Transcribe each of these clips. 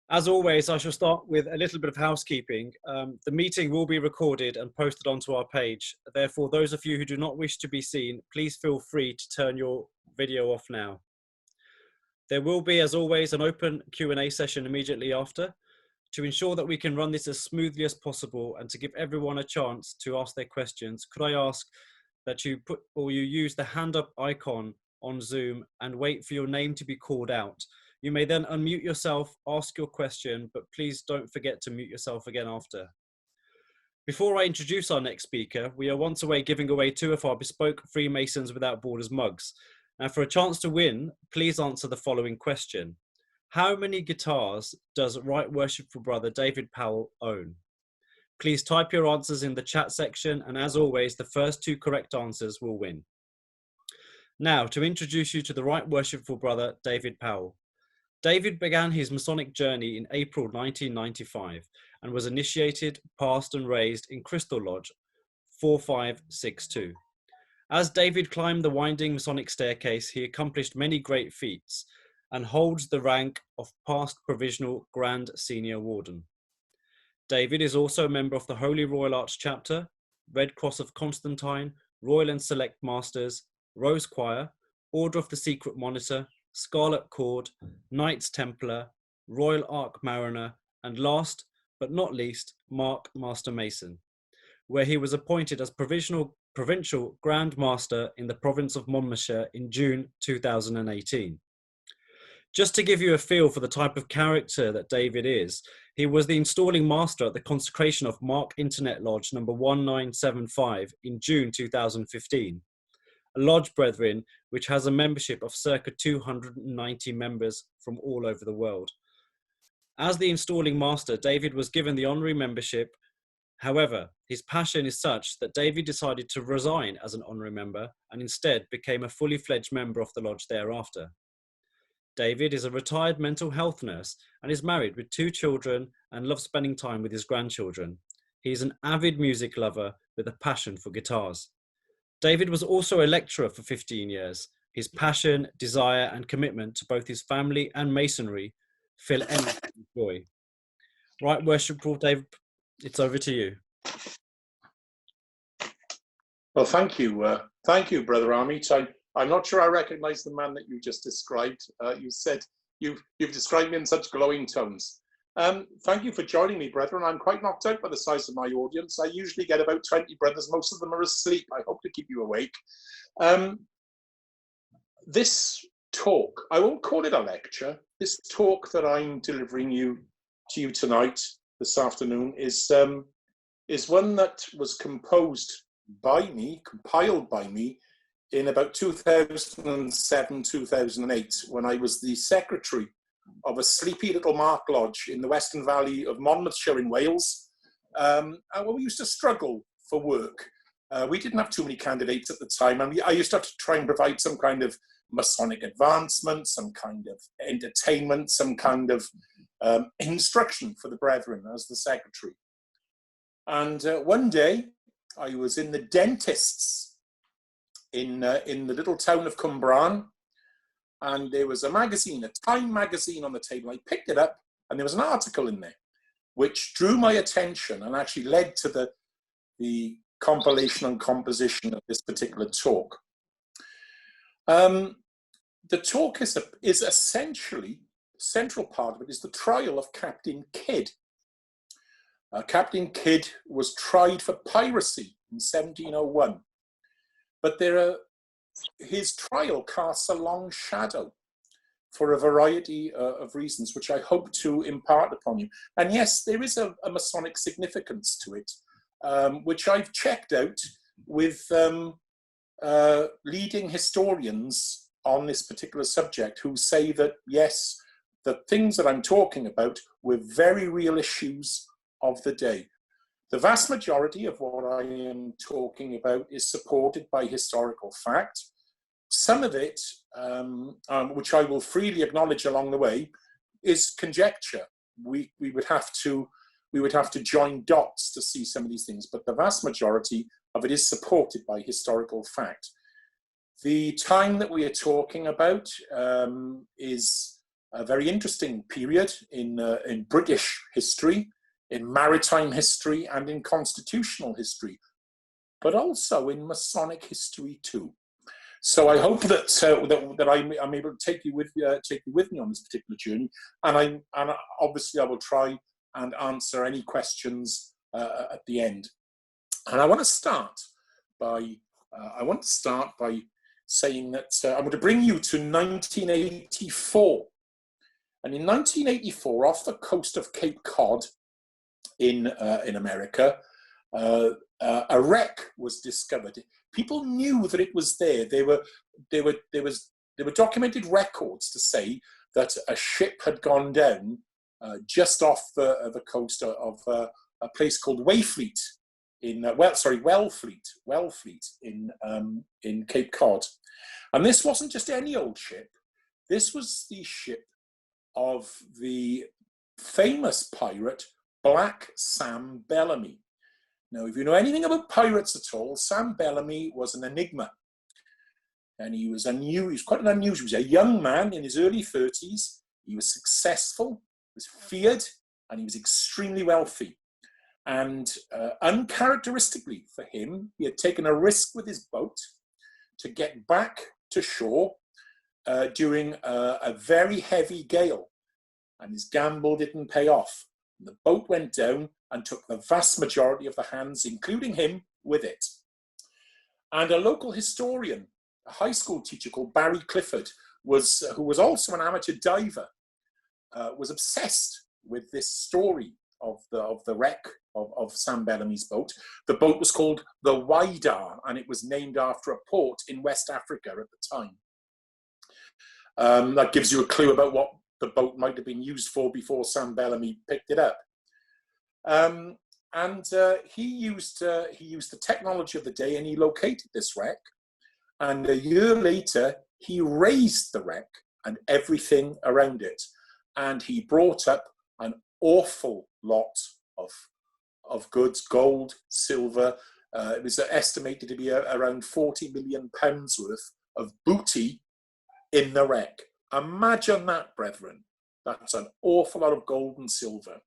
As always, I shall start with a little bit of housekeeping. The meeting will be recorded and posted onto our page. Therefore, those of you who do not wish to be seen, please feel free to turn your video off now. There will be, as always, an open Q&A session immediately after. To ensure that we can run this as smoothly as possible and to give everyone a chance to ask their questions, could I ask that you use the hand up icon on Zoom and wait for your name to be called out. You may then unmute yourself, ask your question, but please don't forget to mute yourself again after. Before I introduce our next speaker, we are once giving away 2 of our bespoke Freemasons Without Borders mugs. Now, for a chance to win, please answer the following question. How many guitars does Right Worshipful Brother David Powell own? Please type your answers in the chat section, and as always, the first 2 correct answers will win. Now, to introduce you to the Right Worshipful Brother David Powell. David began his Masonic journey in April 1995 and was initiated, passed and raised in Crystal Lodge 4562. As David climbed the winding Masonic staircase, he accomplished many great feats and holds the rank of past Provisional Grand Senior Warden. David is also a member of the Holy Royal Arch Chapter, Red Cross of Constantine, Royal and Select Masters, Rose Choir, Order of the Secret Monitor, Scarlet Cord, Knights Templar, Royal Ark Mariner, and last but not least, Mark Master Mason, where he was appointed as Provincial Grand Master in the province of Monmouthshire in June 2018. Just to give you a feel for the type of character that David is, he was the installing master at the consecration of Mark Internet Lodge number 1975 in June 2015. A lodge, brethren, which has a membership of circa 290 members from all over the world. As the installing master, David was given the honorary membership. However, his passion is such that David decided to resign as an honorary member and instead became a fully fledged member of the lodge thereafter. David is a retired mental health nurse and is married with 2 children and loves spending time with his grandchildren. He is an avid music lover with a passion for guitars. David was also a lecturer for 15 years. His passion, desire, and commitment to both his family and Masonry fill endless joy. Right, Worshipful David, it's over to you. Well, thank you, Brother Amit. I'm not sure I recognise the man that you just described. You said you've described me in such glowing tones. Thank you for joining me, brethren. I'm quite knocked out by the size of my audience. I usually get about 20 brothers. Most of them are asleep. I hope to keep you awake. This talk, I won't call it a lecture. This talk that I'm delivering to you tonight, this afternoon, is one that was compiled by me in about 2007, 2008, when I was the secretary of a sleepy little Mark Lodge in the Western Valley of Monmouthshire in Wales. And we used to struggle for work. We didn't have too many candidates at the time, and I used to have to try and provide some kind of Masonic advancement, some kind of entertainment, some kind of instruction for the brethren as the secretary. And one day, I was in the dentist's in the little town of Cwmbran, and there was a magazine, a Time magazine on the table. I picked it up, and there was an article in there which drew my attention and actually led to the compilation and composition of this particular talk. The talk is essentially, central part of it is the trial of Captain Kidd. Captain Kidd was tried for piracy in 1701, but his trial casts a long shadow for a variety of reasons, which I hope to impart upon you. And yes, there is a Masonic significance to it, which I've checked out with leading historians on this particular subject, who say that, yes, the things that I'm talking about were very real issues of the day. The vast majority of what I am talking about is supported by historical fact. Some of it, which I will freely acknowledge along the way, is conjecture. We would have to join dots to see some of these things, but the vast majority of it is supported by historical fact. The time that we are talking about is a very interesting period in British history, in maritime history, and in constitutional history, but also in Masonic history too. So I hope that I'm able to take you with me on this particular journey, and obviously I will try and answer any questions at the end. And I want to start by saying that I'm going to bring you to 1984. And in 1984, off the coast of Cape Cod in America, a wreck was discovered. People knew that it was there. There were documented records to say that a ship had gone down just off the coast of a place called Wellfleet in Cape Cod. And this wasn't just any old ship. This was the ship of the famous pirate Black Sam Bellamy. Now, if you know anything about pirates at all, Sam Bellamy was an enigma. And he was quite an unusual. He was a young man in his early 30s. He was successful, was feared, and he was extremely wealthy. And uncharacteristically for him, he had taken a risk with his boat to get back to shore during a very heavy gale. And his gamble didn't pay off. And the boat went down and took the vast majority of the hands, including him, with it. And a local historian, a high school teacher called Barry Clifford, who was also an amateur diver, was obsessed with this story of the wreck of Sam Bellamy's boat. The boat was called the Wydar, and it was named after a port in West Africa at the time. That gives you a clue about what the boat might have been used for before Sam Bellamy picked it up. He used the technology of the day, and he located this wreck. And a year later, he raised the wreck and everything around it. And he brought up an awful lot of goods, gold, silver. It was estimated to be around £40 million worth of booty in the wreck. Imagine that, brethren. That's an awful lot of gold and silver.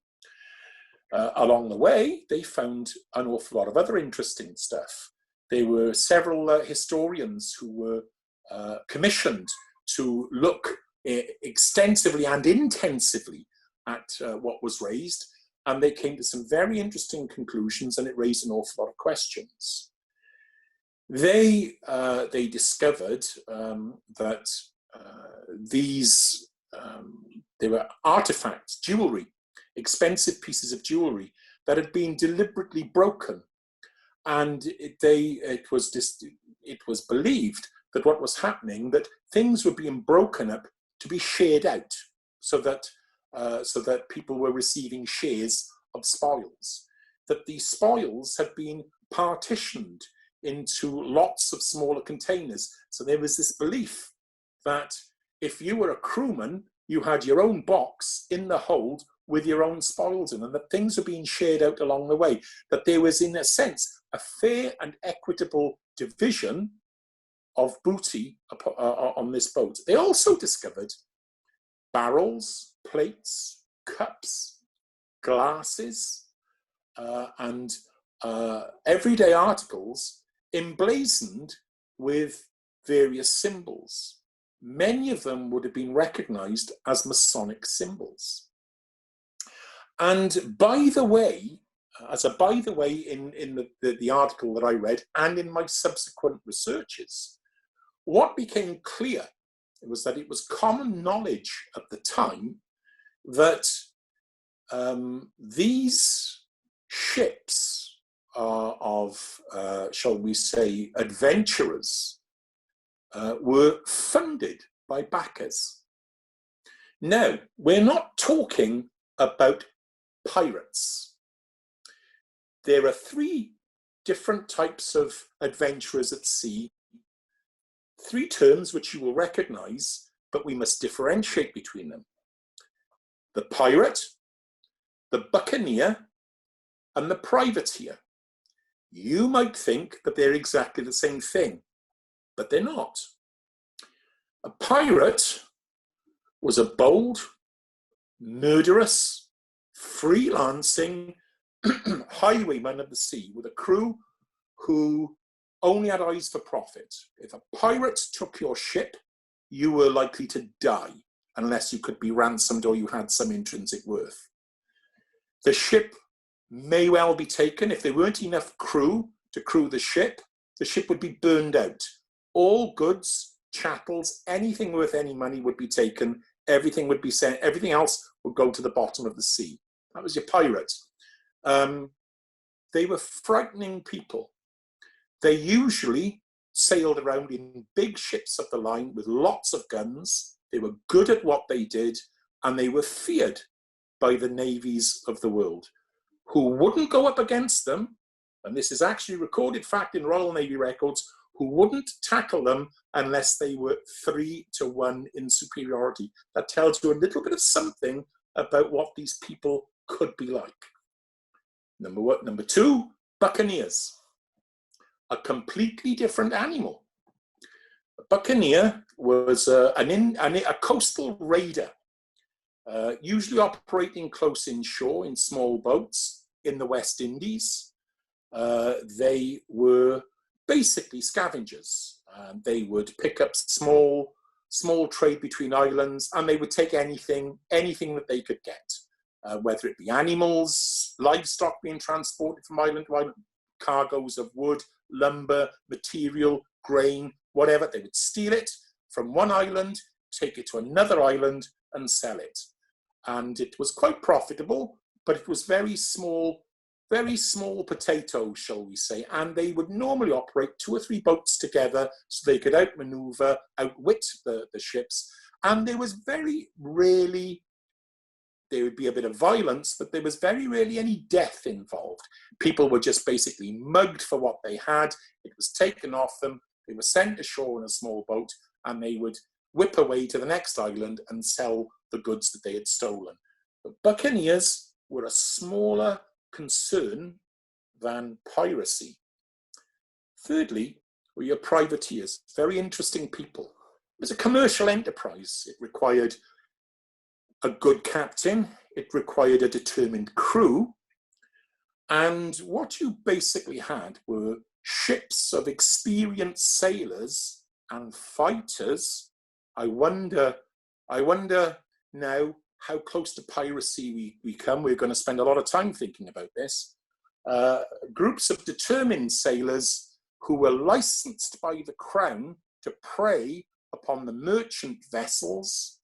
Along the way, they found an awful lot of other interesting stuff. There were several historians who were commissioned to look extensively and intensively at what was raised, and they came to some very interesting conclusions, and it raised an awful lot of questions. They discovered that there were artifacts, jewelry, expensive pieces of jewelry that had been deliberately broken, and it was believed that what was happening, that things were being broken up to be shared out, so that people were receiving shares of spoils, that these spoils had been partitioned into lots of smaller containers. So there was this belief that if you were a crewman, you had your own box in the hold with your own spoils in, and that things were being shared out along the way, that there was, in a sense, a fair and equitable division of booty on this boat. They also discovered barrels, plates, cups, glasses, and everyday articles emblazoned with various symbols. Many of them would have been recognized as Masonic symbols. And by the way, in the article that I read and in my subsequent researches, what became clear was that it was common knowledge at the time that these ships of, shall we say, adventurers were funded by backers. Now, we're not talking about pirates. There are three different types of adventurers at sea, three terms which you will recognize, but we must differentiate between them. The pirate, the buccaneer, and the privateer. You might think that they're exactly the same thing, but they're not. A pirate was a bold, murderous, freelancing highwayman of the sea with a crew who only had eyes for profit. If a pirate took your ship, you were likely to die unless you could be ransomed or you had some intrinsic worth. The ship may well be taken. If there weren't enough crew to crew the ship would be burned out. All goods, chattels, anything worth any money would be taken. Everything would be sent. Everything else would go to the bottom of the sea. That was your pirate. They were frightening people. They usually sailed around in big ships of the line with lots of guns. They were good at what they did, and they were feared by the navies of the world, who wouldn't go up against them, and this is actually recorded fact in Royal Navy records, who wouldn't tackle them unless they were 3-1 in superiority. That tells you a little bit of something about what these people could be like. Number two, Buccaneers. A completely different animal. A Buccaneer was a coastal raider, usually operating close inshore in small boats in the West Indies. They were basically scavengers. They would pick up small trade between islands, and they would take anything that they could get, whether it be animals, livestock being transported from island to island, cargoes of wood, lumber, material, grain, whatever. They would steal it from one island, take it to another island, and sell it. And it was quite profitable, but it was very small potatoes, shall we say. And they would normally operate 2 or 3 boats together so they could outmaneuver, outwit the ships. And there was very rarely, there would be a bit of violence, but there was very rarely any death involved. People were just basically mugged for what they had. It was taken off them. They were sent ashore in a small boat, and they would whip away to the next island and sell the goods that they had stolen. The Buccaneers were a smaller concern than piracy. Thirdly, were your privateers. Very interesting people. It was a commercial enterprise. It required a good captain, it required a determined crew, and what you basically had were ships of experienced sailors and fighters. I wonder now how close to piracy we come. We're going to spend a lot of time thinking about this. Groups of determined sailors who were licensed by the crown to prey upon the merchant vessels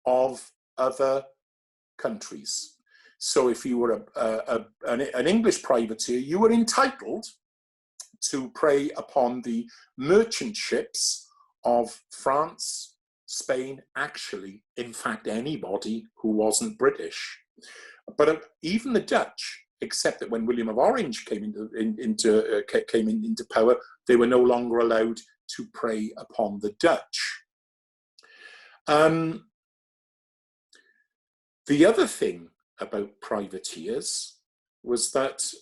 of other countries. So if you were an English privateer, you were entitled to prey upon the merchant ships of France, Spain, actually, in fact, anybody who wasn't British. But even the Dutch, except that when William of Orange came into power, they were no longer allowed to prey upon the Dutch. The other thing about privateers was that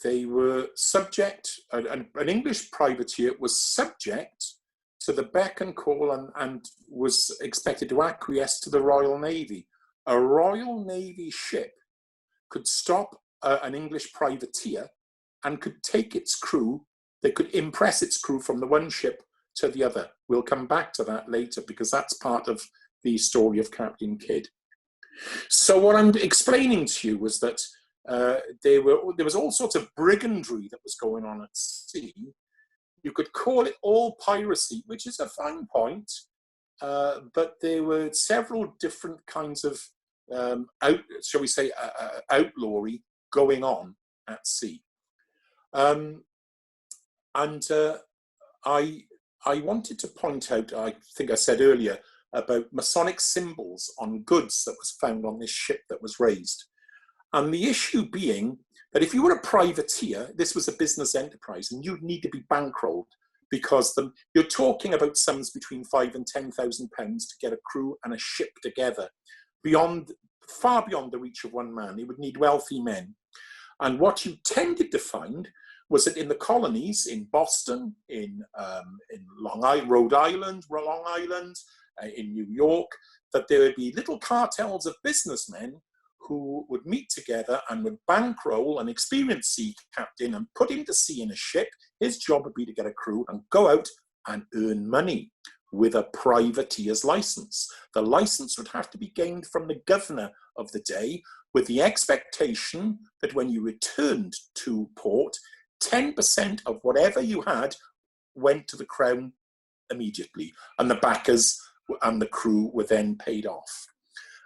they were subject, an English privateer was subject to the beck and call and was expected to acquiesce to the Royal Navy. A Royal Navy ship could stop an English privateer and could take its crew, they could impress its crew from the one ship to the other. We'll come back to that later because that's part of the story of Captain Kidd. So what I'm explaining to you was that there was all sorts of brigandry that was going on at sea. You could call it all piracy, which is a fine point, but there were several different kinds of, outlawry going on at sea. I wanted to point out, I think I said earlier, about Masonic symbols on goods that was found on this ship that was raised. And the issue being that if you were a privateer, this was a business enterprise, and you'd need to be bankrolled because you're talking about sums between £5,000 and £10,000 to get a crew and a ship together, far beyond the reach of one man. It would need wealthy men. And what you tended to find was that in the colonies, in Boston, in Rhode Island, Long Island, in New York, that there would be little cartels of businessmen who would meet together and would bankroll an experienced sea captain and put him to sea in a ship. His job would be to get a crew and go out and earn money with a privateer's license. The license would have to be gained from the governor of the day, with the expectation that when you returned to port, 10% of whatever you had went to the crown immediately, and the backers and the crew were then paid off.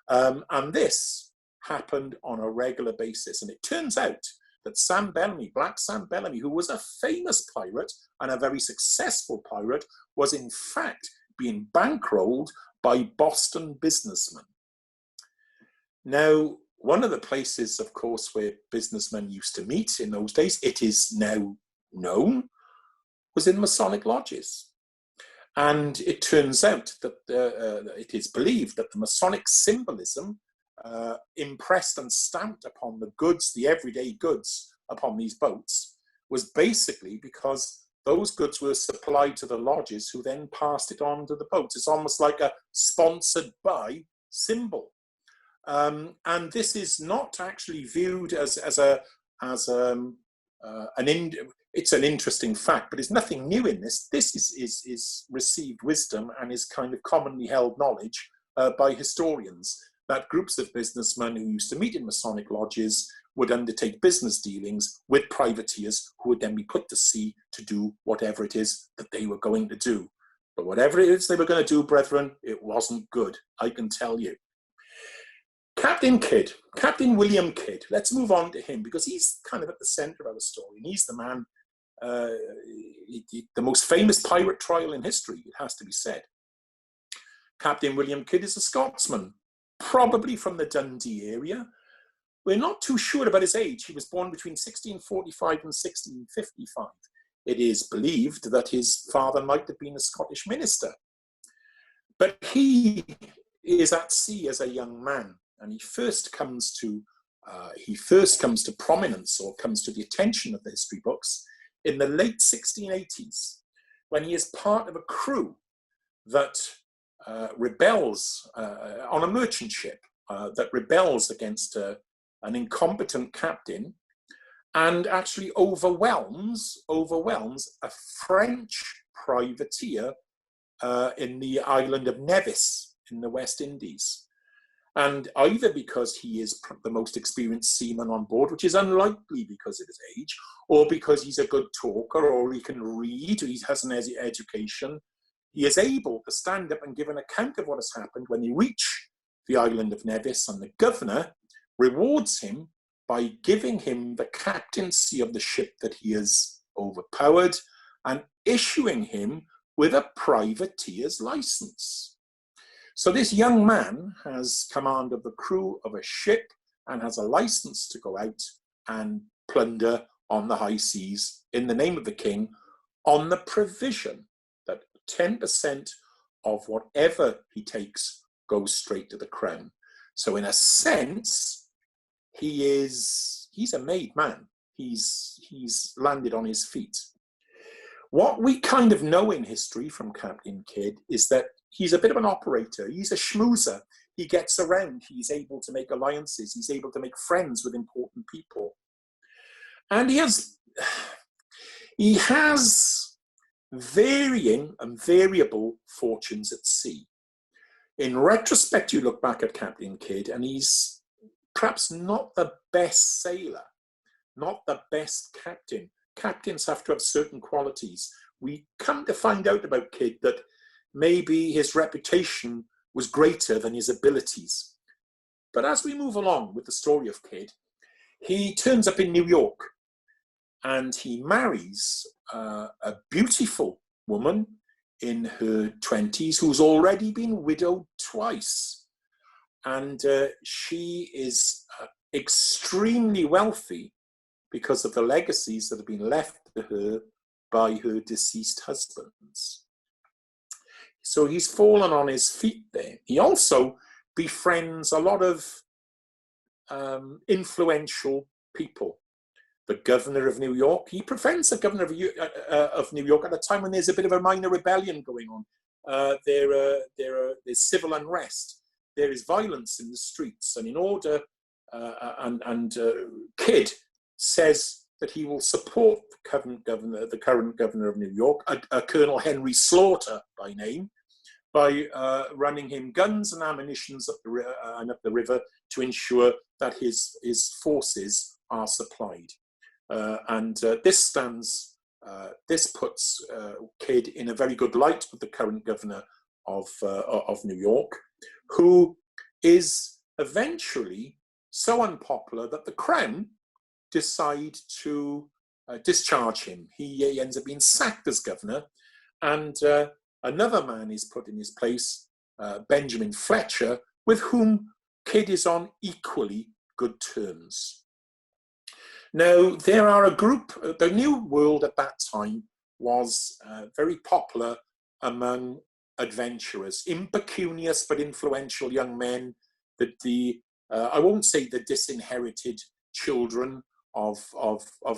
And this happened on a regular basis. And it turns out that Sam Bellamy, Black Sam Bellamy, who was a famous pirate and a very successful pirate, was in fact being bankrolled by Boston businessmen. Now, one of the places, of course, where businessmen used to meet in those days, it is now known, was in Masonic lodges. And it turns out that it is believed that the Masonic symbolism impressed and stamped upon the goods, the everyday goods upon these boats, was basically because those goods were supplied to the lodges, who then passed it on to the boats. It's almost like a sponsored by symbol. And this is not actually viewed it's an interesting fact, but there's nothing new in this. This is received wisdom and is kind of commonly held knowledge by historians, that groups of businessmen who used to meet in Masonic lodges would undertake business dealings with privateers who would then be put to sea to do whatever it is that they were going to do. But whatever it is they were going to do, brethren, it wasn't good, I can tell you. Captain Kidd, Captain William Kidd, let's move on to him, because he's kind of at the center of our story, and he's the man, the most famous pirate trial in history, it has to be said. Captain William Kidd is a Scotsman, probably from the Dundee area. We're not too sure about his age. He was born between 1645 and 1655. It is believed that his father might have been a Scottish minister. But he is at sea as a young man, and he first comes to prominence, or comes to the attention of the history books, in the late 1680s, when he is part of a crew that rebels on a merchant ship, that rebels against an incompetent captain, and actually overwhelms a French privateer in the island of Nevis in the West Indies. And either because he is the most experienced seaman on board, which is unlikely because of his age, or because he's a good talker, or he can read, or he has an education, he is able to stand up and give an account of what has happened when they reach the island of Nevis, and the governor rewards him by giving him the captaincy of the ship that he has overpowered and issuing him with a privateer's license. So this young man has command of the crew of a ship and has a license to go out and plunder on the high seas in the name of the king, on the provision that 10% of whatever he takes goes straight to the crown. So in a sense, he's a made man. He's landed on his feet. What we kind of know in history from Captain Kidd is that he's a bit of an operator. He's a schmoozer. He gets around. He's able to make alliances. He's able to make friends with important people. And he has varying and variable fortunes at sea. In retrospect, you look back at Captain Kidd, and he's perhaps not the best sailor, not the best captain. Captains have to have certain qualities. We come to find out about Kidd that maybe his reputation was greater than his abilities. But as we move along with the story of Kidd, he turns up in New York, and he marries a beautiful woman in her 20s who's already been widowed twice. And she is extremely wealthy because of the legacies that have been left to her by her deceased husbands. So he's fallen on his feet there. He also befriends a lot of influential people. The governor of New York, he befriends the governor of New York at a time when there's a bit of a minor rebellion going on. there's civil unrest. There is violence in the streets, and in order, Kidd says that he will support the current governor of New York, a Colonel Henry Slaughter by name, by running him guns and ammunitions up the river to ensure that his forces are supplied. This puts Kidd in a very good light with the current governor of New York, who is eventually so unpopular that the Crown decide to discharge him. He ends up being sacked as governor, and another man is put in his place, Benjamin Fletcher, with whom Kidd is on equally good terms. Now, there are a group, the New World at that time was very popular among adventurers, impecunious but influential young men, that I won't say the disinherited children of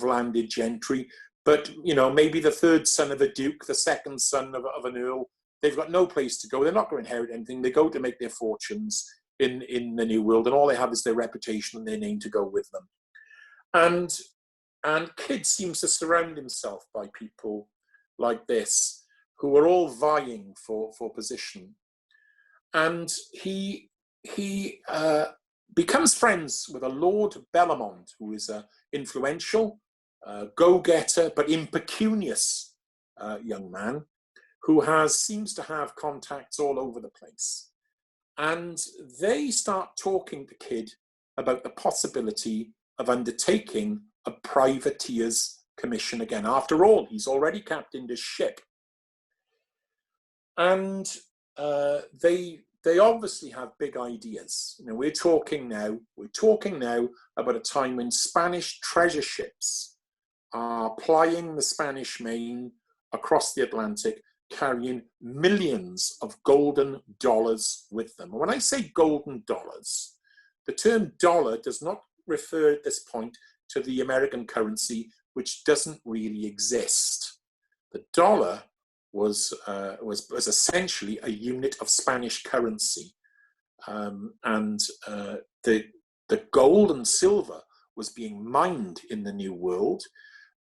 landed gentry, but maybe the third son of a duke, the second son of an earl. They've got no place to go. They're not going to inherit anything. They go to make their fortunes in the New World, and all they have is their reputation and their name to go with them. And Kidd seems to surround himself by people like this, who are all vying for position. And he becomes friends with a Lord Bellamont, who is an influential, go-getter, but impecunious young man, who seems to have contacts all over the place. And they start talking to Kidd about the possibility of undertaking a privateer's commission again. After all, he's already captained a ship. And they obviously have big ideas. We're talking now about a time when Spanish treasure ships are plying the Spanish Main across the Atlantic, carrying millions of golden dollars with them. And when I say golden dollars, the term dollar does not refer at this point to the American currency, which doesn't really exist. The dollar was essentially a unit of Spanish currency, and the gold and silver was being mined in the New World.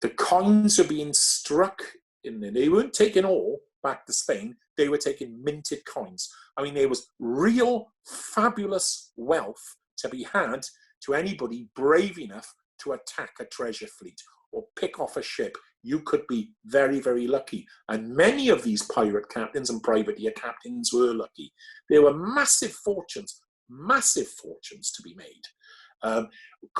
The coins were being struck they weren't taking all back to Spain. They were taking minted coins. I mean, there was real fabulous wealth to be had to anybody brave enough to attack a treasure fleet or pick off a ship. You could be very, very lucky. And many of these pirate captains and privateer captains were lucky. There were massive fortunes to be made.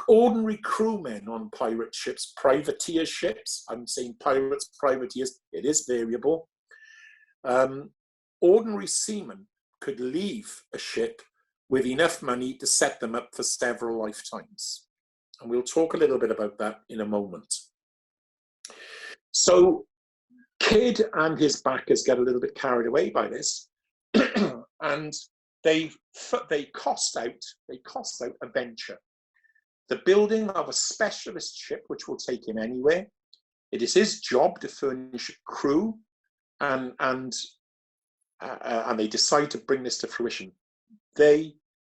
Ordinary crewmen on pirate ships, privateer ships, I'm saying pirates, privateers, it is variable. Ordinary seamen could leave a ship with enough money to set them up for several lifetimes. And we'll talk a little bit about that in a moment. So Kidd and his backers get a little bit carried away by this, and they cost out a venture. The building of a specialist ship, which will take him anywhere. It is his job to furnish a crew, and they decide to bring this to fruition. They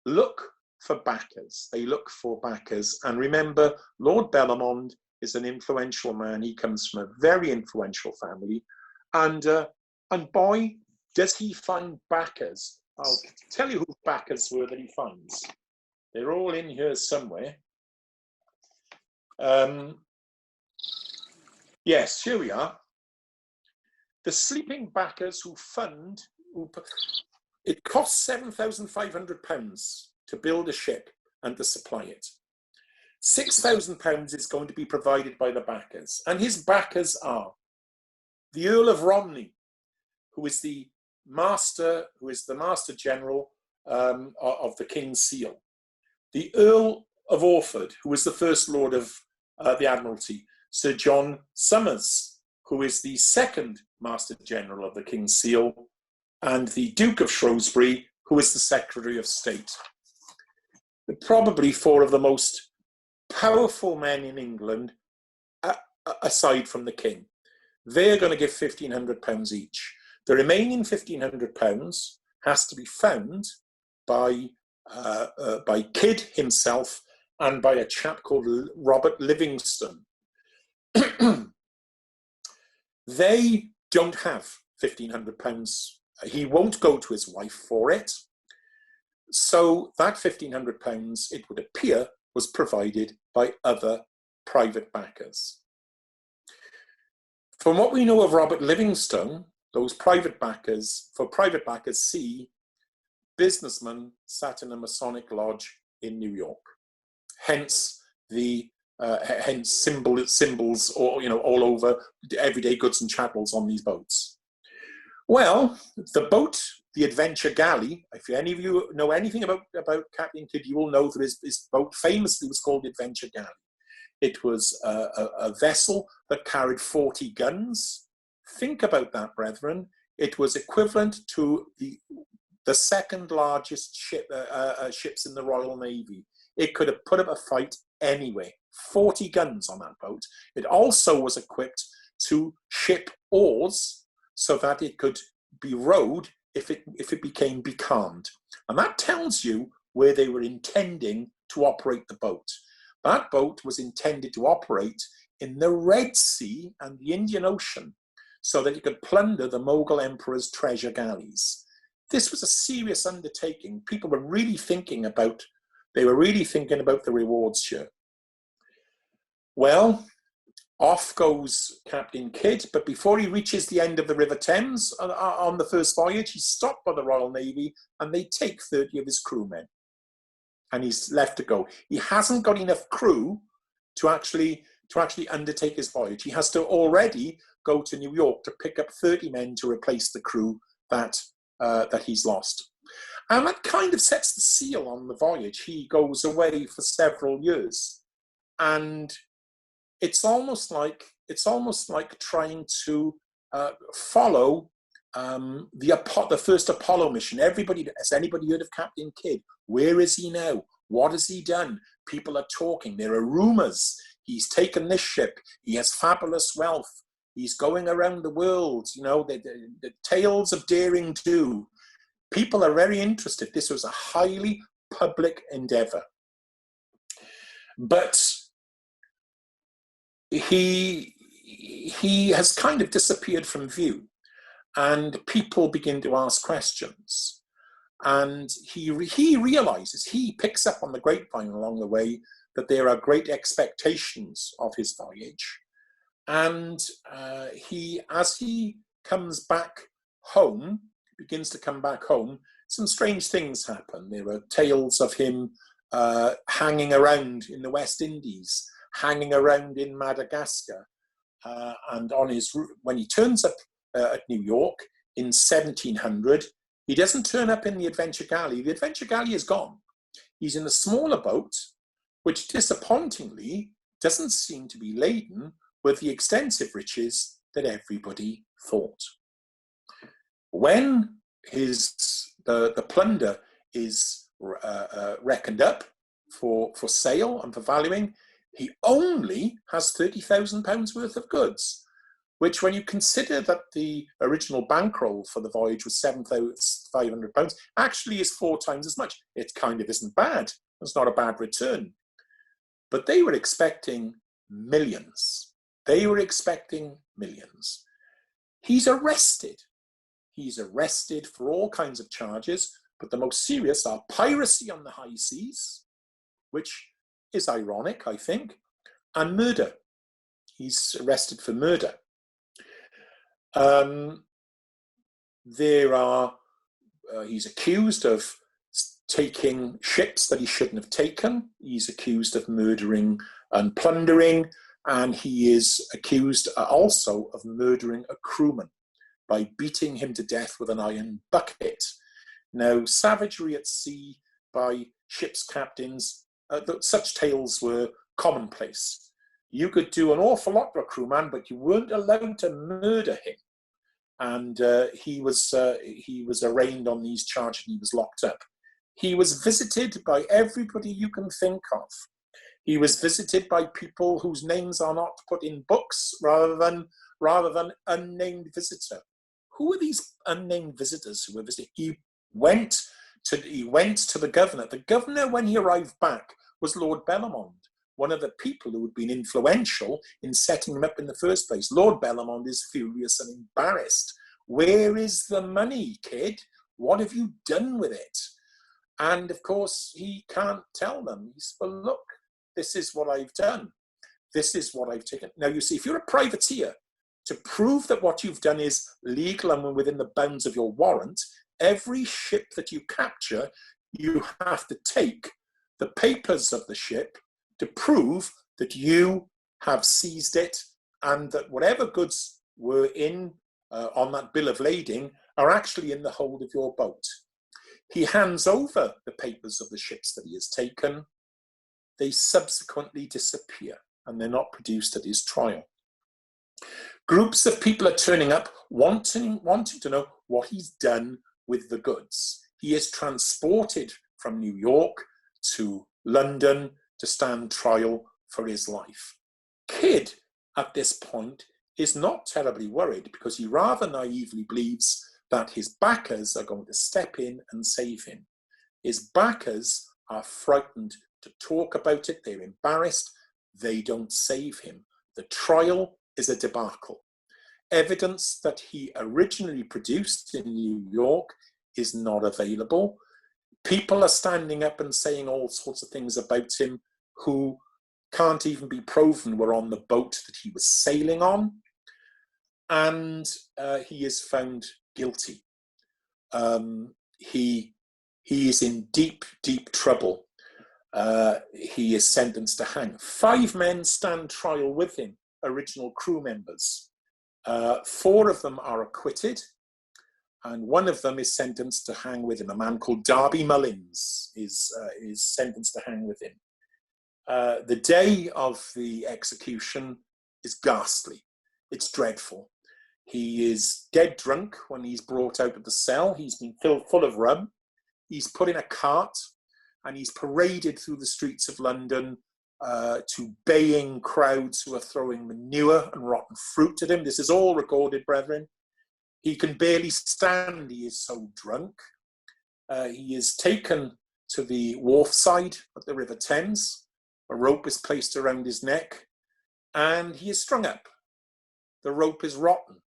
look for backers. And remember, Lord Bellamont is an influential man. He comes from a very influential family, and boy, does he find backers. I'll tell you who backers were that he finds. They're all in here somewhere. Yes, here we are. The sleeping backers it costs £7,500 to build a ship and to supply it. £6,000 is going to be provided by the backers, and his backers are the Earl of Romney, who is the master general of the King's Seal, the Earl of Orford, who is the First Lord of the Admiralty, Sir John Somers, who is the second Master General of the King's Seal, and the Duke of Shrewsbury, who is the Secretary of State. They're probably four of the most powerful men in England, aside from the King. They're going to give £1,500 each. The remaining £1,500 has to be found by Kidd himself and by a chap called Robert Livingston. They don't have £1,500. He won't go to his wife for it. So that £1,500, it would appear, was provided by other private backers. From what we know of Robert Livingston, those private backers, for private backers, see businessmen sat in a Masonic lodge in New York. Hence the symbols, or all over everyday goods and chattels on these boats. Well, the boat, the Adventure Galley, if any of you know anything about Captain Kidd, you will know that his boat famously was called the Adventure Galley. It was a vessel that carried 40 guns. Think about that, brethren. It was equivalent to the second largest ships in the Royal Navy. It could have put up a fight anyway. 40 guns on that boat. It also was equipped to ship oars so that it could be rowed if it became becalmed. And that tells you where they were intending to operate the boat. That boat was intended to operate in the Red Sea and the Indian Ocean so that it could plunder the Mughal Emperor's treasure galleys. This was a serious undertaking. People were really thinking about the rewards here. Well, off goes Captain Kidd, but before he reaches the end of the River Thames on the first voyage, he's stopped by the Royal Navy and they take 30 of his crewmen. And he's left to go. He hasn't got enough crew to actually undertake his voyage. He has to already go to New York to pick up 30 men to replace the crew that he's lost. And that kind of sets the seal on the voyage. He goes away for several years. And it's almost like trying to follow the first Apollo mission. Has anybody heard of Captain Kidd? Where is he now? What has he done? People are talking. There are rumors. He's taken this ship. He has fabulous wealth. He's going around the world. The tales of daring do. People are very interested. This was a highly public endeavor. But he has kind of disappeared from view. And people begin to ask questions. And he realizes, he picks up on the grapevine along the way that there are great expectations of his voyage. And as he comes back home, begins to come back home, some strange things happen. There are tales of him hanging around in the West Indies, hanging around in Madagascar. And when he turns up at New York in 1700, he doesn't turn up in the Adventure Galley. The Adventure Galley is gone. He's in a smaller boat, which disappointingly doesn't seem to be laden with the extensive riches that everybody thought. When the plunder is reckoned up for sale and for valuing, he only has £30,000 worth of goods, which, when you consider that the original bankroll for the voyage was £7,500, actually is 4 times as much. It kind of isn't bad. It's not a bad return. But they were expecting millions. He's arrested. He's arrested for all kinds of charges, but the most serious are piracy on the high seas, which is ironic, I think, and murder. He's arrested for murder. He's accused of taking ships that he shouldn't have taken. He's accused of murdering and plundering, and he is accused also of murdering a crewman by beating him to death with an iron bucket. Now, savagery at sea by ship's captains, such tales were commonplace. You could do an awful lot for a crewman, but you weren't allowed to murder him. And he was arraigned on these charges and he was locked up. He was visited by everybody you can think of. He was visited by people whose names are not put in books, rather than unnamed visitor. who are these unnamed visitors who were visiting? He went to the governor. The governor, when he arrived back, was Lord Bellamont, one of the people who had been influential in setting him up in the first place. Lord Bellamont is furious and embarrassed. Where is the money, kid? What have you done with it? And of course, he can't tell them. He says, well, look, this is what I've done. This is what I've taken. Now, you see, if you're a privateer, to prove that what you've done is legal and within the bounds of your warrant, every ship that you capture, you have to take the papers of the ship to prove that you have seized it and that whatever goods were in on that bill of lading are actually in the hold of your boat. He hands over the papers of the ships that he has taken. They subsequently disappear and they're not produced at his trial. Groups of people are turning up wanting to know what he's done with the goods. He is transported from New York to London to stand trial for his life. Kidd, at this point, is not terribly worried because he rather naively believes that his backers are going to step in and save him. His backers are frightened to talk about it. They're embarrassed. They don't save him. The trial is a debacle. Evidence that he originally produced in New York is not available. People are standing up and saying all sorts of things about him who can't even be proven were on the boat that he was sailing on. And he is found guilty. He is in deep, deep trouble. He is sentenced to hang. 5 men stand trial with him, original crew members. 4 of them are acquitted, and 1 of them is sentenced to hang with him. A man called Darby Mullins is sentenced to hang with him. The day of the execution is ghastly. It's dreadful. He is dead drunk when he's brought out of the cell. He's been filled full of rum. He's put in a cart and he's paraded through the streets of London to baying crowds who are throwing manure and rotten fruit at him. This is all recorded, brethren. He can barely stand. He is so drunk. He is taken to the wharf side of the River Thames. A rope is placed around his neck and he is strung up. The rope is rotten.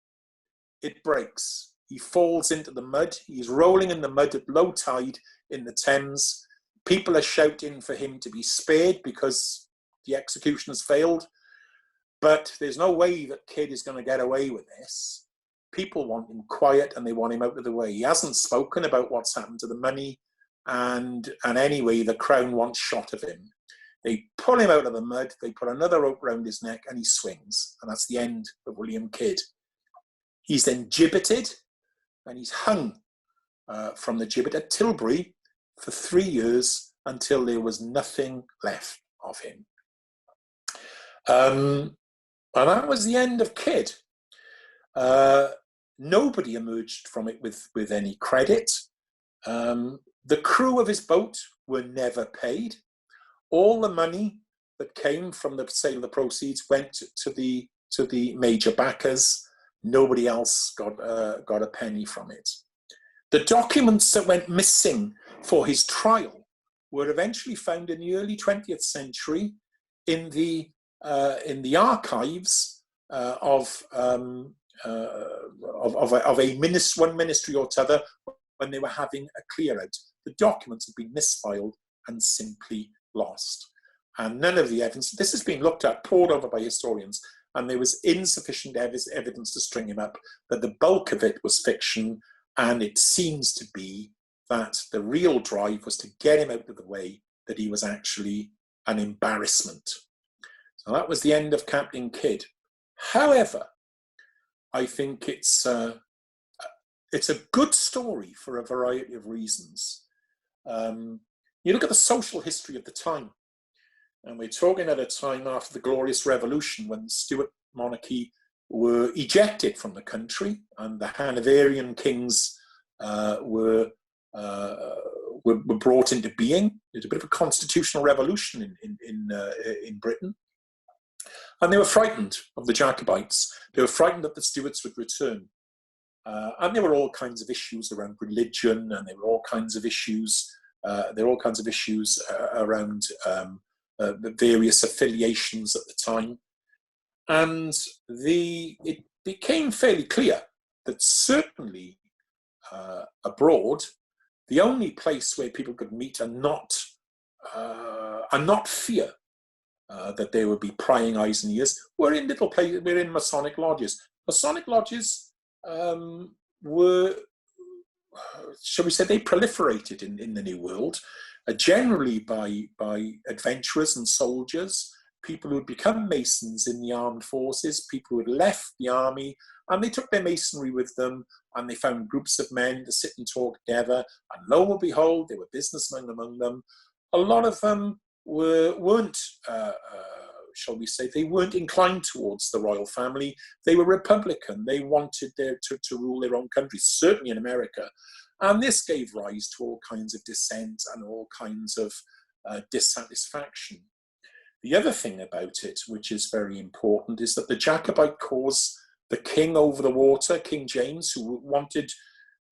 It breaks. He falls into the mud. He's rolling in the mud at low tide in the Thames. People are shouting for him to be spared because the execution has failed. But there's no way that Kidd is going to get away with this. People want him quiet and they want him out of the way. He hasn't spoken about what's happened to the money. And anyway, the Crown wants shot of him. They pull him out of the mud. They put another rope around his neck and he swings. And that's the end of William Kidd. He's then gibbeted and he's hung from the gibbet at Tilbury for 3 years until there was nothing left of him. And that was the end of Kidd. Nobody emerged from it with any credit. The crew of his boat were never paid. All the money that came from the sale of the proceeds went to the major backers. Nobody else got a penny from it. The documents that went missing for his trial were eventually found in the early 20th century in the archives of one ministry or t'other when they were having a clear out. The documents had been misfiled and simply lost. And none of the evidence, this has been looked at, pored over by historians, and there was insufficient evidence to string him up, that the bulk of it was fiction, and it seems to be that the real drive was to get him out of the way, that he was actually an embarrassment. So that was the end of Captain Kidd. However, I think it's a good story for a variety of reasons. You look at the social history of the time, and we're talking at a time after the Glorious Revolution when the Stuart monarchy were ejected from the country and the Hanoverian kings were brought into being. There's a bit of a constitutional revolution in Britain. And they were frightened of the Jacobites. They were frightened that the Stuarts would return. And there were all kinds of issues around religion, and there were all kinds of issues. Around the various affiliations at the time, and it became fairly clear that certainly abroad, the only place where people could meet and not fear that there would be prying eyes and ears were in little places. We're in Masonic lodges. Masonic lodges were, shall we say, they proliferated in the New World, generally by adventurers and soldiers, people who had become Masons in the armed forces, people who had left the army, and they took their Masonry with them, and they found groups of men to sit and talk together, and lo and behold, there were businessmen among them. A lot of them weren't, shall we say, they weren't inclined towards the royal family. They were Republican. They wanted to rule their own country, certainly in America. And this gave rise to all kinds of dissent and all kinds of dissatisfaction. The other thing about it, which is very important, is that the Jacobite cause, the king over the water, King James, who wanted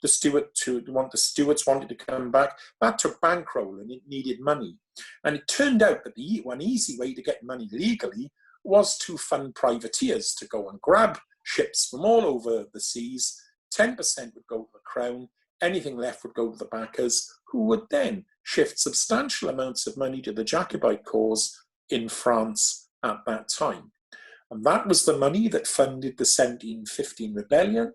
the Stuarts wanted to come back, that took bankroll and it needed money. And it turned out that one easy way to get money legally was to fund privateers to go and grab ships from all over the seas. 10% would go to the crown, anything left would go to the backers, who would then shift substantial amounts of money to the Jacobite cause in France at that time. And that was the money that funded the 1715 rebellion,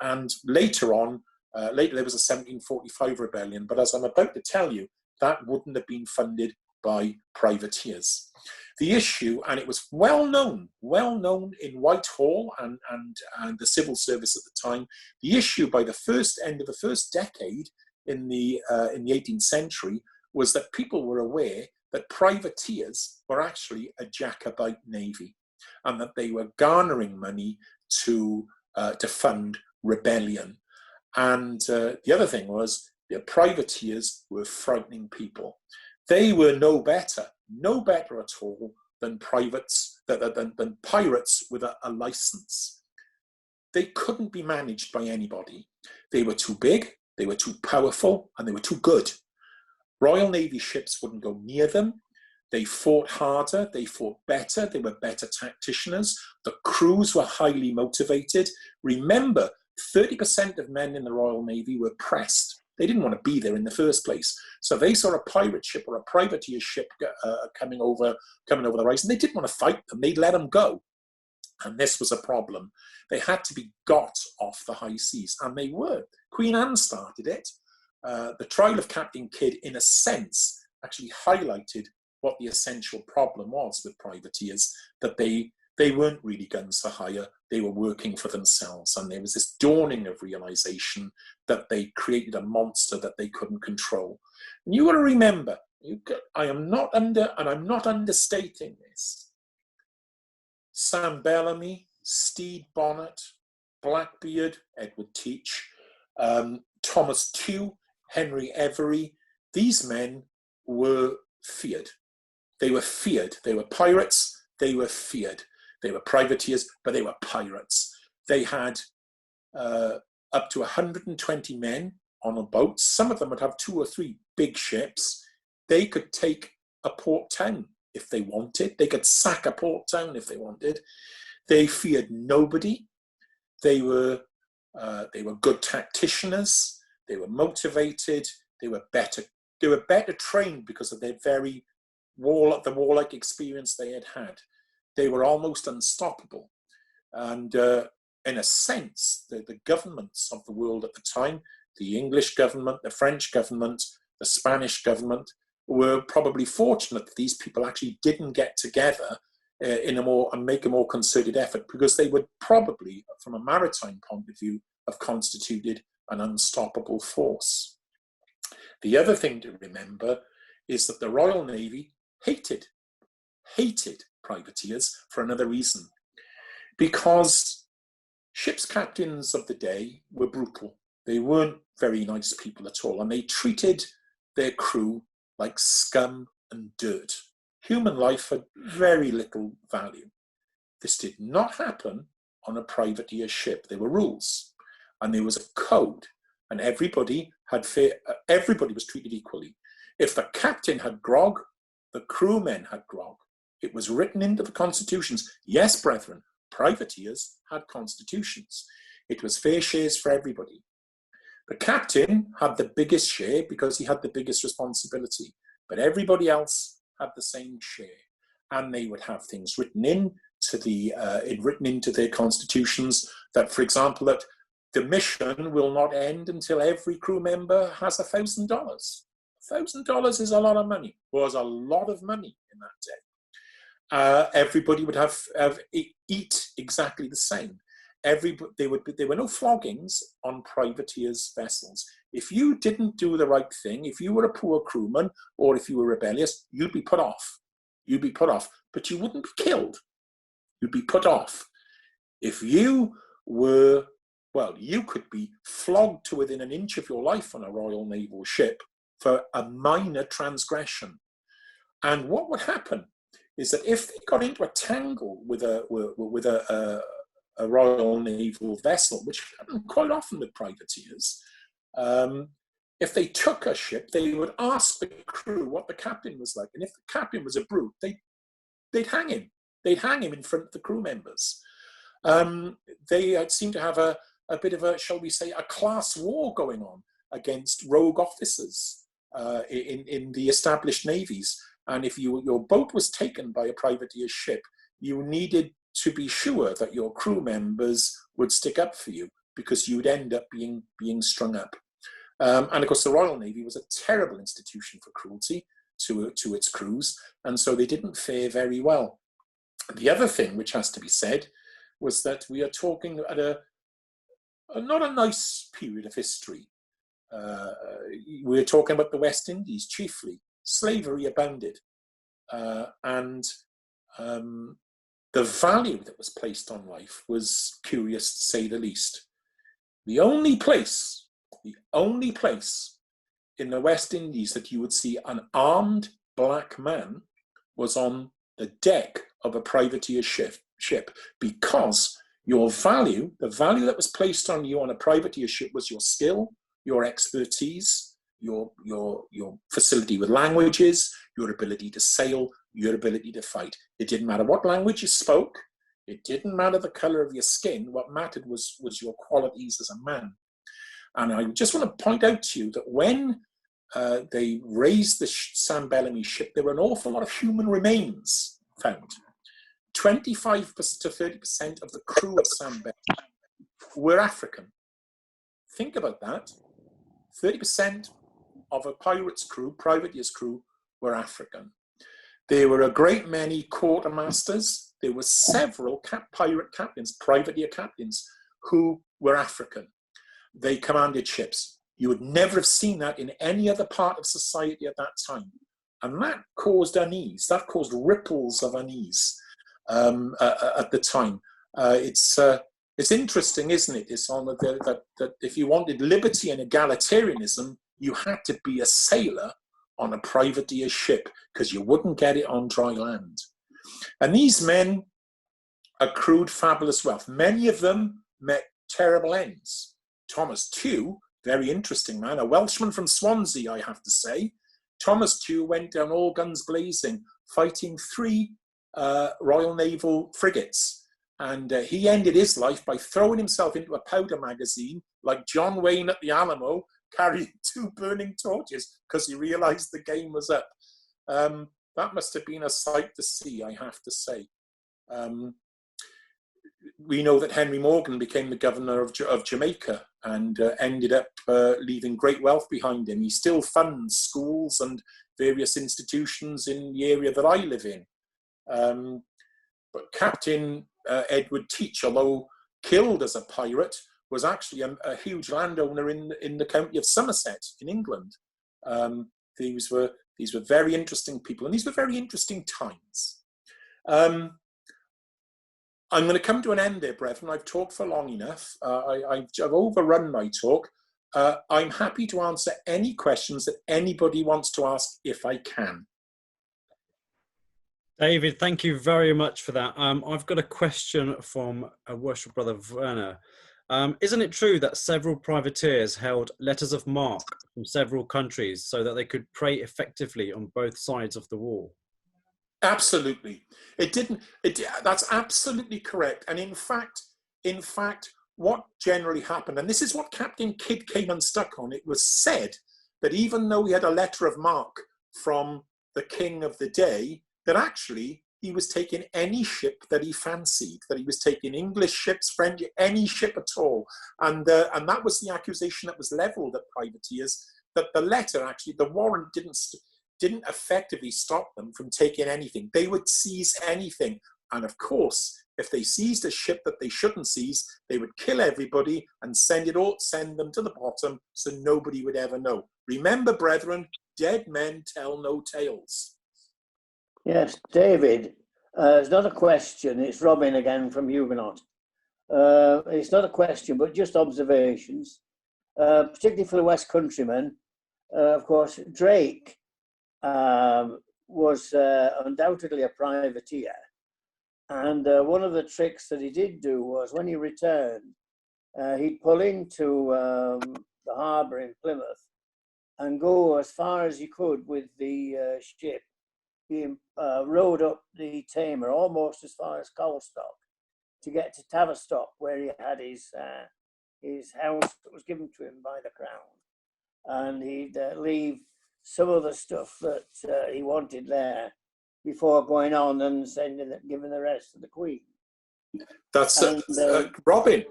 and later on, there was a 1745 rebellion, but as I'm about to tell you, that wouldn't have been funded by privateers. The issue, and it was well known in Whitehall and the civil service at the time, the issue by the end of the first decade in the 18th century was that people were aware that privateers were actually a Jacobite navy, and that they were garnering money to fund rebellion. And the other thing was, the privateers were frightening people. They were no better at all than pirates with a license. They couldn't be managed by anybody. They were too big, they were too powerful, and they were too good. Royal Navy ships wouldn't go near them. They fought harder, they fought better, they were better tacticians. The crews were highly motivated. Remember, 30% of men in the Royal Navy were pressed. They didn't want to be there in the first place. So they saw a pirate ship or a privateer ship coming over the horizon. They didn't want to fight them. They'd let them go. And this was a problem. They had to be got off the high seas, and they were. Queen Anne started it. The trial of Captain Kidd, in a sense, actually highlighted what the essential problem was with privateers, that they weren't really guns for hire, they were working for themselves. And there was this dawning of realization that they created a monster that they couldn't control. And you got to remember, I'm not understating this. Sam Bellamy, Stede Bonnet, Blackbeard, Edward Teach, Thomas Tew, Henry Every, these men were feared. They were feared. They were pirates, they were feared. They were privateers, but they were pirates. They had up to 120 men on a boat. Some of them would have 2 or 3 big ships. They could take a port town if they wanted. They could sack a port town if they wanted. They feared nobody. They were good tacticians. They were motivated. They were better trained because of their very warlike experience they had had. They were almost unstoppable. And in a sense, the governments of the world at the time, the English government, the French government, the Spanish government, were probably fortunate that these people actually didn't get together and make a more concerted effort, because they would probably, from a maritime point of view, have constituted an unstoppable force. The other thing to remember is that the Royal Navy hated privateers for another reason. Because ship's captains of the day were brutal. They weren't very nice people at all, and they treated their crew like scum and dirt. Human life had very little value. This did not happen on a privateer ship. There were rules. and there was a code, and everybody was treated equally. If the captain had grog, the crewmen had grog. It was written into the constitutions. Yes, brethren, privateers had constitutions. It was fair shares for everybody. The captain had the biggest share because he had the biggest responsibility, but everybody else had the same share. And they would have things written into their constitutions that, for example, that the mission will not end until every crew member has $1,000. $1,000 is a lot of money. Was a lot of money in that day. Everybody would have eat exactly the same. There were no floggings on privateers' vessels. If you didn't do the right thing, if you were a poor crewman or if you were rebellious, you'd be put off. You'd be put off, but you wouldn't be killed. You'd be put off. If you were, well, you could be flogged to within an inch of your life on a Royal Naval ship for a minor transgression. And what would happen is that if they got into a tangle with a Royal Naval vessel, which happened quite often with privateers, if they took a ship, they would ask the crew what the captain was like. And if the captain was a brute, they'd hang him. They'd hang him in front of the crew members. They seem to have a bit of a, shall we say, a class war going on against rogue officers in the established navies. And if your boat was taken by a privateer ship, you needed to be sure that your crew members would stick up for you, because you'd end up being strung up. And of course, the Royal Navy was a terrible institution for cruelty to its crews, and so they didn't fare very well. The other thing which has to be said was that we are talking at not a nice period of history. We're talking about the West Indies chiefly. Slavery abounded, and the value that was placed on life was curious, to say the least. The only place in the West Indies that you would see an armed black man was on the deck of a privateer ship, because your value, the value that was placed on you on a privateer ship, was your skill, your expertise, your facility with languages, your ability to sail, your ability to fight. It didn't matter what language you spoke. It didn't matter the color of your skin. What mattered was your qualities as a man. And I just want to point out to you that when they raised the Sam Bellamy ship, there were an awful lot of human remains found. 25 to 30% of the crew of Sam Bellamy were African. Think about that. 30% of a pirate's crew, privateer's crew, were African. There were a great many quartermasters. There were several pirate captains, privateer captains, who were African. They commanded ships. You would never have seen that in any other part of society at that time. And that caused unease. That caused ripples of unease at the time. It's interesting, isn't it? It's on that if you wanted liberty and egalitarianism, you had to be a sailor on a privateer ship, because you wouldn't get it on dry land. And these men accrued fabulous wealth. Many of them met terrible ends. Thomas Tew, very interesting man, a Welshman from Swansea, I have to say. Thomas Tew went down all guns blazing, fighting 3 Royal Naval frigates. And he ended his life by throwing himself into a powder magazine, like John Wayne at the Alamo, carrying 2 burning torches, because he realized the game was up. That must have been a sight to see, I have to say. We know that Henry Morgan became the governor of Jamaica and ended up leaving great wealth behind him. He still funds schools and various institutions in the area that I live in. But Captain Edward Teach, although killed as a pirate, was actually a huge landowner in the county of Somerset in England. These were very interesting people, and these were very interesting times. I'm going to come to an end there, brethren. I've talked for long enough. I've overrun my talk. I'm happy to answer any questions that anybody wants to ask if I can. David, thank you very much for that. I've got a question from a worship brother, Werner. Isn't it true that several privateers held letters of marque from several countries so that they could pray effectively on both sides of the wall? Absolutely. It didn't. That's absolutely correct. And in fact, what generally happened, and this is what Captain Kidd came unstuck on. It was said that even though he had a letter of marque from the king of the day, that actually he was taking any ship that he fancied. That he was taking English ships, French, any ship at all. And that was the accusation that was levelled at privateers. That the letter, actually, the warrant didn't effectively stop them from taking anything. They would seize anything. And of course, if they seized a ship that they shouldn't seize, they would kill everybody and send them to the bottom so nobody would ever know. Remember, brethren, dead men tell no tales. Yes, David, it's not a question. It's Robin again from Huguenot. It's not a question, but just observations, particularly for the West Countrymen. Of course, Drake was undoubtedly a privateer. And one of the tricks that he did do was when he returned, he'd pull into the harbour in Plymouth and go as far as he could with the ship. He rowed up the Tamer almost as far as Colstock to get to Tavistock, where he had his house that was given to him by the Crown. And he'd leave some of the stuff that he wanted there before going on and giving the rest to the Queen. That's And, Robin.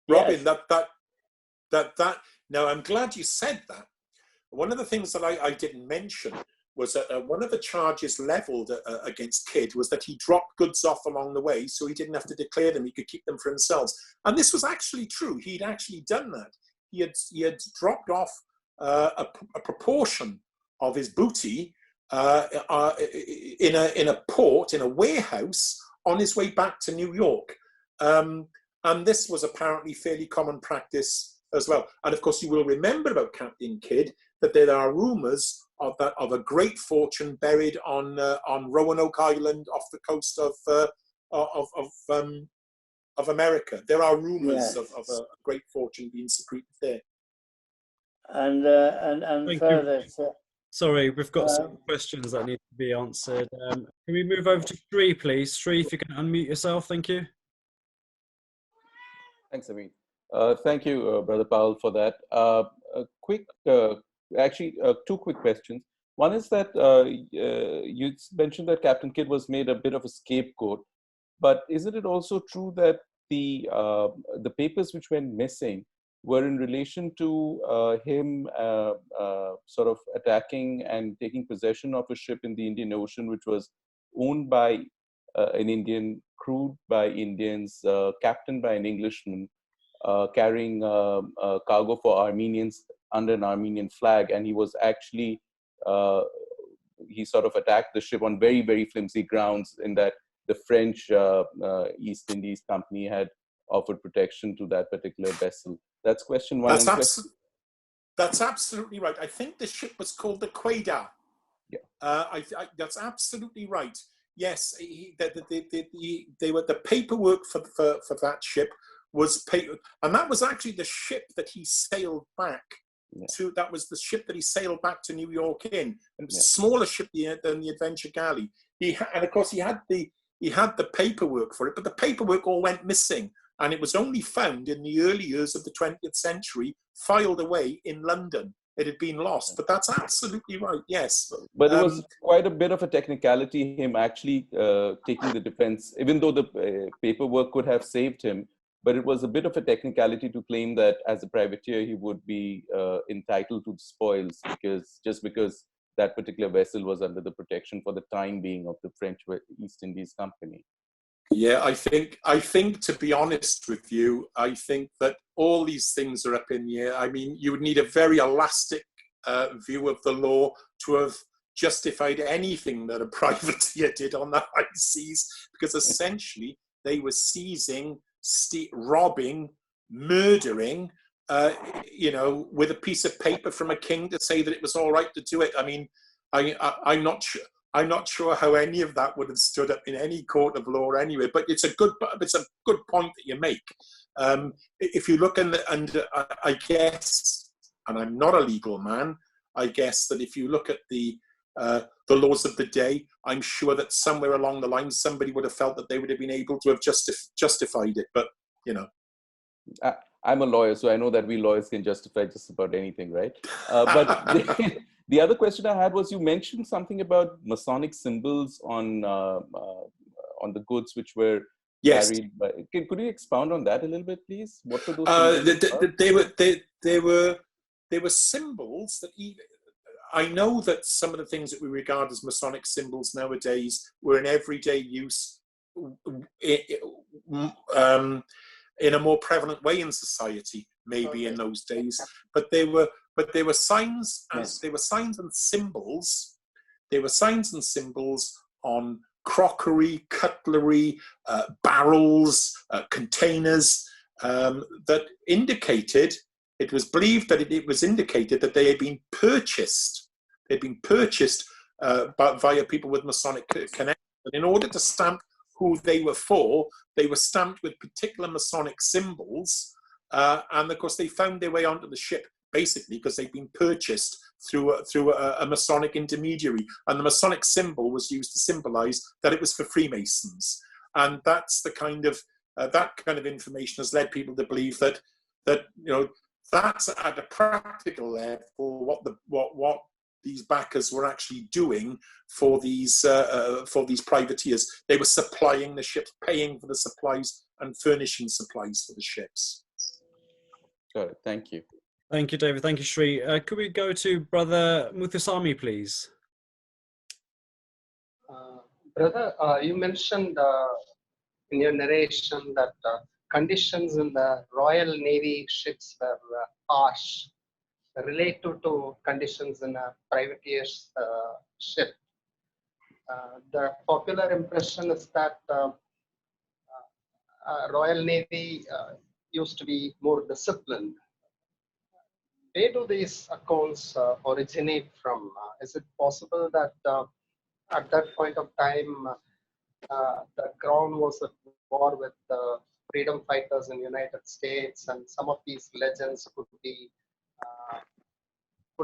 Yes. That. Now, I'm glad you said that. One of the things that I didn't mention was that one of the charges levelled against Kidd was that he dropped goods off along the way, so he didn't have to declare them; he could keep them for himself. And this was actually true. He'd actually done that. He had dropped off a proportion of his booty in a port, in a warehouse, on his way back to New York. And this was apparently fairly common practice as well. And of course, you will remember about Captain Kidd that there are rumours of a great fortune buried on Roanoke Island off the coast of America. There are rumours of a great fortune being secreted there. And further. Sorry, we've got some questions that need to be answered. Can we move over to Sri, please? Sri, if you can unmute yourself, thank you. Thanks, Amin. Thank you, Brother Powell, for that. Two quick questions. One is that you mentioned that Captain Kidd was made a bit of a scapegoat, but isn't it also true that the papers which went missing were in relation to him sort of attacking and taking possession of a ship in the Indian Ocean, which was owned by an Indian, crewed by Indians, captained by an Englishman, carrying cargo for Armenians under an Armenian flag. And he was actually, he sort of attacked the ship on very, very flimsy grounds, in that the French East Indies Company had offered protection to that particular vessel. That's question one. That's absolutely right. I think the ship was called the Quaidar. Yeah. That's absolutely right. Yes, they were, the paperwork for that ship was paper, and that was actually the ship that he sailed back to. That was the ship that he sailed back to New York in, and it was a smaller ship than the Adventure Galley. And of course he had the paperwork for it, but the paperwork all went missing. And it was only found in the early years of the 20th century, filed away in London. It had been lost, but that's absolutely right, yes. But it was quite a bit of a technicality, him actually taking the defense, even though the paperwork could have saved him, but it was a bit of a technicality to claim that as a privateer, he would be entitled to the spoils, because that particular vessel was under the protection for the time being of the French East Indies Company. Yeah, I think to be honest with you, I think that all these things are up in the air. I mean, you would need a very elastic view of the law to have justified anything that a privateer did on the high seas, because essentially they were seizing, robbing, murdering, with a piece of paper from a king to say that it was all right to do it. I mean, I'm not sure. I'm not sure how any of that would have stood up in any court of law anyway. But it's a good point that you make. If you look and I guess, and I'm not a legal man, I guess that if you look at the laws of the day, I'm sure that somewhere along the line somebody would have felt that they would have been able to have justified it. But you know, I'm a lawyer, so I know that we lawyers can justify just about anything, right? But the other question I had was, you mentioned something about Masonic symbols on the goods which were carried. Could you expound on that a little bit, please? What were those symbols? They were symbols that I know that some of the things that we regard as Masonic symbols nowadays were in everyday use in a more prevalent way in society, maybe in those days. But they were signs, they were signs and symbols. They were signs and symbols on crockery, cutlery, barrels, containers that indicated. It was believed that it was indicated that they had been purchased. They'd been purchased via people with Masonic connections. And in order to stamp who they were for, they were stamped with particular Masonic symbols. And of course, they found their way onto the ship, basically, because they'd been purchased through a Masonic intermediary. And the Masonic symbol was used to symbolize that it was for Freemasons. And that's the kind of, that kind of information has led people to believe that that's at a practical level what these backers were actually doing for these privateers. They were supplying the ships, paying for the supplies, and furnishing supplies for the ships. Got it. Thank you. Thank you, David. Thank you, Sri. Could we go to Brother Muthuswamy, please? Brother, you mentioned in your narration that conditions in the Royal Navy ships were harsh, related to conditions in a privateer's ship. The popular impression is that Royal Navy used to be more disciplined. Where do these accounts originate from? Is it possible that at that point of time, the Crown was at war with the freedom fighters in the United States, and some of these legends could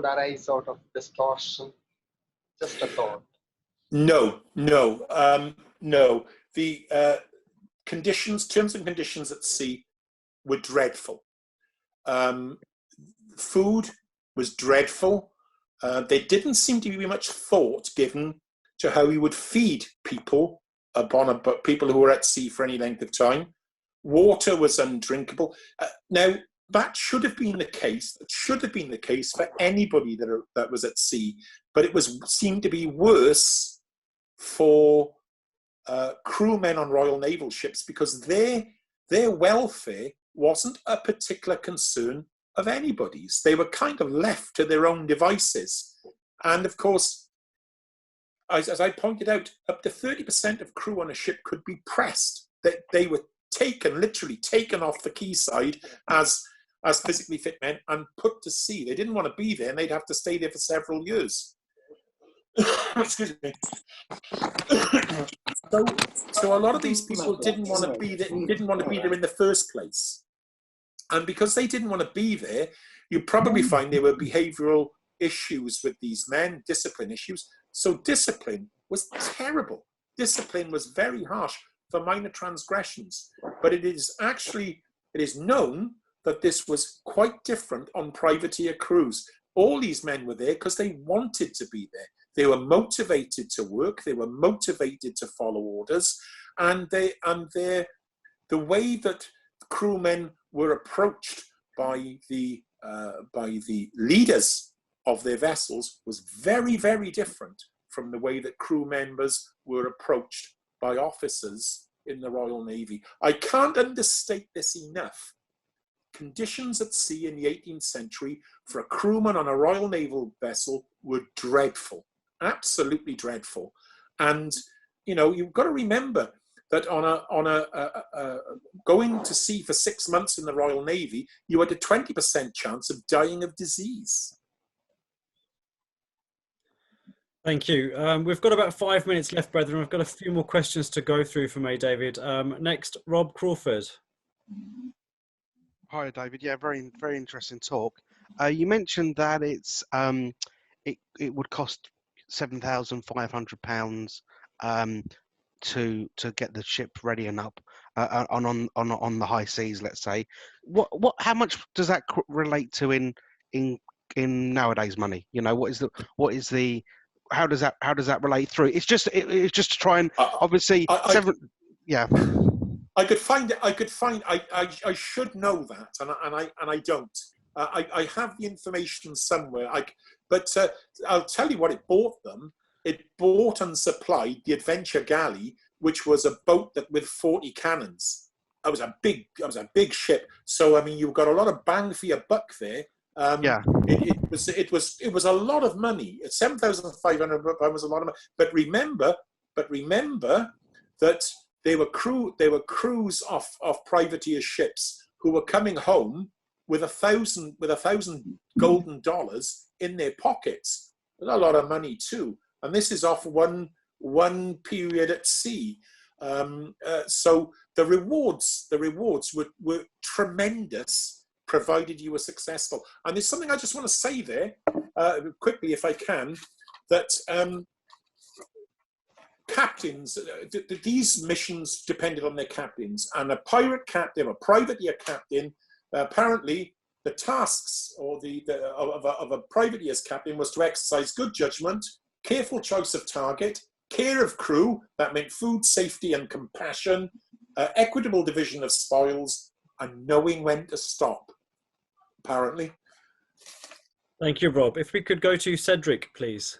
arise out of distortion? Just a thought. No. The terms and conditions at sea were dreadful. Food was dreadful. There didn't seem to be much thought given to how we would feed people people who were at sea for any length of time. Water was undrinkable. Now, that should have been the case. It should have been the case for anybody that was at sea, but it seemed to be worse for crewmen on Royal Naval ships, because their welfare wasn't a particular concern of anybody's. They were kind of left to their own devices. And of course, as I pointed out, up to 30% of crew on a ship could be pressed. They were literally taken off the quayside as physically fit men and put to sea. They didn't want to be there, and they'd have to stay there for several years. Excuse me. So a lot of these people didn't want to be there in the first place. And because they didn't want to be there, you probably find there were behavioral issues with these men, discipline issues. So discipline was terrible. Discipline was very harsh for minor transgressions. But it is known that this was quite different on privateer crews. All these men were there because they wanted to be there. They were motivated to work. They were motivated to follow orders. And the way that crewmen were approached by the leaders of their vessels was very, very different from the way that crew members were approached by officers in the Royal Navy. I can't understate this enough. Conditions at sea in the 18th century for a crewman on a Royal Naval vessel were dreadful, absolutely dreadful. And you've got to remember that on going to sea for 6 months in the Royal Navy, you had a 20% chance of dying of disease. Thank you. We've got about 5 minutes left, brethren. I've got a few more questions to go through for me, David. Next, Rob Crawford. Hi, David. Yeah, very, very interesting talk. You mentioned that it would cost £7,500 to get the ship ready and up on the high seas, let's say. How much does that relate to in nowadays money? You know, how does that relate through? It's just to try and obviously yeah. I should know that, and I don't. I have the information somewhere. But I'll tell you what it bought them. It bought and supplied the Adventure Galley, which was a boat with 40 cannons. That was a big ship. So I mean, you've got a lot of bang for your buck there. Yeah. It was a lot of money. £7,500 was a lot of money. But remember that they were crews of privateer ships who were coming home with $1,000 golden dollars in their pockets. That's a lot of money too. And this is off one period at sea. So the rewards were tremendous, provided you were successful. And there's something I just want to say there, quickly if I can, that captains, these missions depended on their captains, and a pirate captain, a privateer captain, apparently the tasks of a privateer's captain was to exercise good judgment, careful choice of target, care of crew, that meant food, safety and compassion, equitable division of spoils, and knowing when to stop, apparently. Thank you, Rob. If we could go to Cedric, please.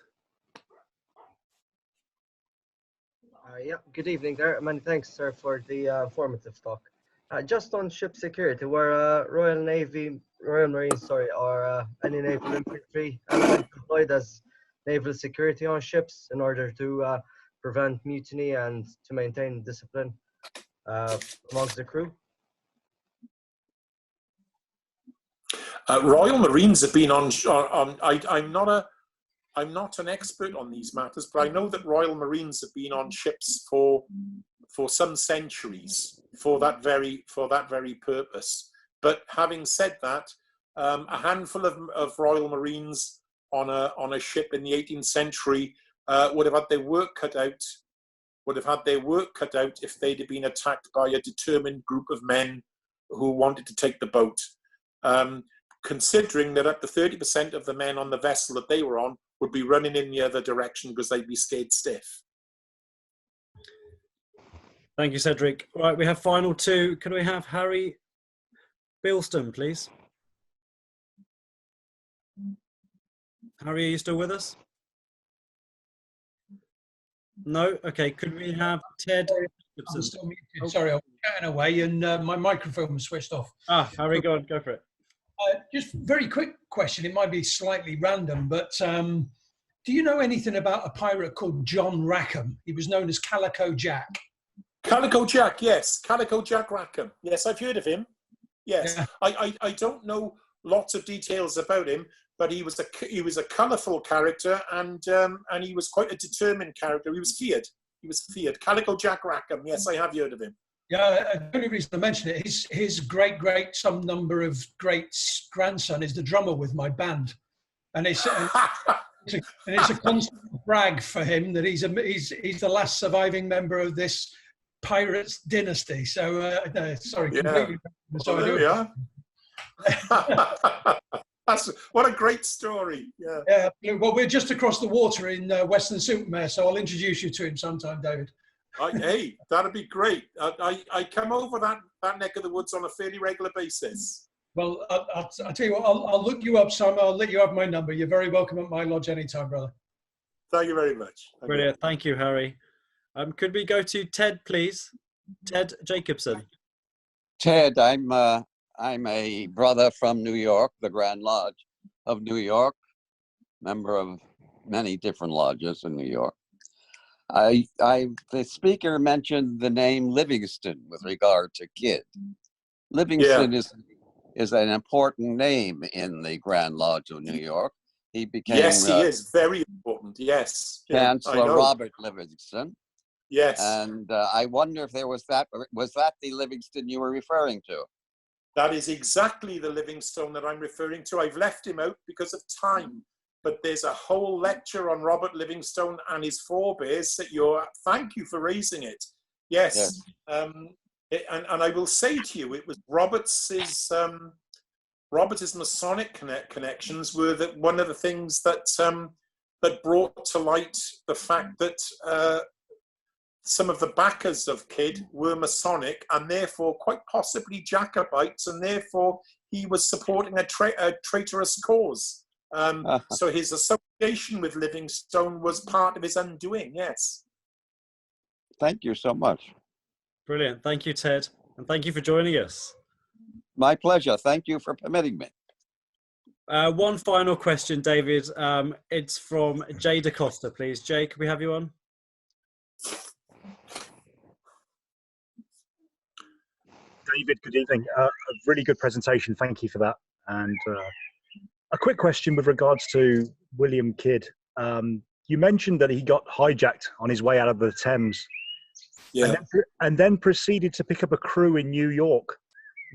Yeah, good evening there. Many thanks, sir, for the informative talk. Just on ship security, were Royal Marines, or any naval infantry elements deployed as naval security on ships in order to prevent mutiny and to maintain discipline amongst the crew? Royal Marines have been on. I'm not an expert on these matters, but I know that Royal Marines have been on ships for some centuries for that very purpose. But having said that, a handful of Royal Marines on a ship in the 18th century would have had their work cut out. If they'd have been attacked by a determined group of men who wanted to take the boat. Considering that up to 30% of the men on the vessel that they were on would be running in the other direction because they'd be scared stiff. Thank you, Cedric. Right, we have final two. Can we have Harry Bilston, please? Harry, are you still with us? No? Okay, could we have Ted? I'm still muted. Sorry, I was chatting away and my microphone was switched off. Harry, go for it. Just very quick question. It might be slightly random, but do you know anything about a pirate called John Rackham? He was known as Calico Jack. Calico Jack, yes. Calico Jack Rackham. Yes, I've heard of him. Yes. Yeah. I don't know lots of details about him, but he was a colourful character and he was quite a determined character. He was feared. Calico Jack Rackham. Yes, I have heard of him. Yeah, the only reason I mention it, his some number of greats grandson is the drummer with my band, and it's a constant brag for him that he's the last surviving member of this pirates dynasty. So sorry, completely. Yeah. That's what a great story. Yeah. Yeah. Well, we're just across the water in Weston-super-Mare, so I'll introduce you to him sometime, David. Hey, that'd be great. I come over that neck of the woods on a fairly regular basis. Well, I'll tell you what, I'll look you up, Sam. I'll let you have my number. You're very welcome at my lodge anytime, brother. Thank you very much. Brilliant. Thank you, Harry. Could we go to Ted, please? Ted Jacobson. Ted, I'm a brother from New York, the Grand Lodge of New York, member of many different lodges in New York. The speaker mentioned the name Livingston with regard to Kidd. Livingston is an important name in the Grand Lodge of New York. He became Yes, he is very important. Yes, yeah, I Chancellor know. Robert Livingston. Yes, And I wonder if was that the Livingston you were referring to? that is exactly the Livingstone that I'm referring to. I've left him out because of time, but there's a whole lecture on Robert Livingstone and his forebears that thank you for raising it. Yes. And I will say to you, it was Robert's Masonic connections were one of the things that that brought to light the fact that some of the backers of Kidd were Masonic and therefore quite possibly Jacobites, and therefore he was supporting a traitorous cause. So his association with Livingstone was part of his undoing, yes. Thank you so much. Brilliant. Thank you, Ted. And thank you for joining us. My pleasure. Thank you for permitting me. One final question, David. It's from Jay DaCosta, please. Jay, can we have you on? David, good evening. A really good presentation. Thank you for that. And a quick question with regards to William Kidd. You mentioned that he got hijacked on his way out of the Thames. Yeah. And then proceeded to pick up a crew in New York.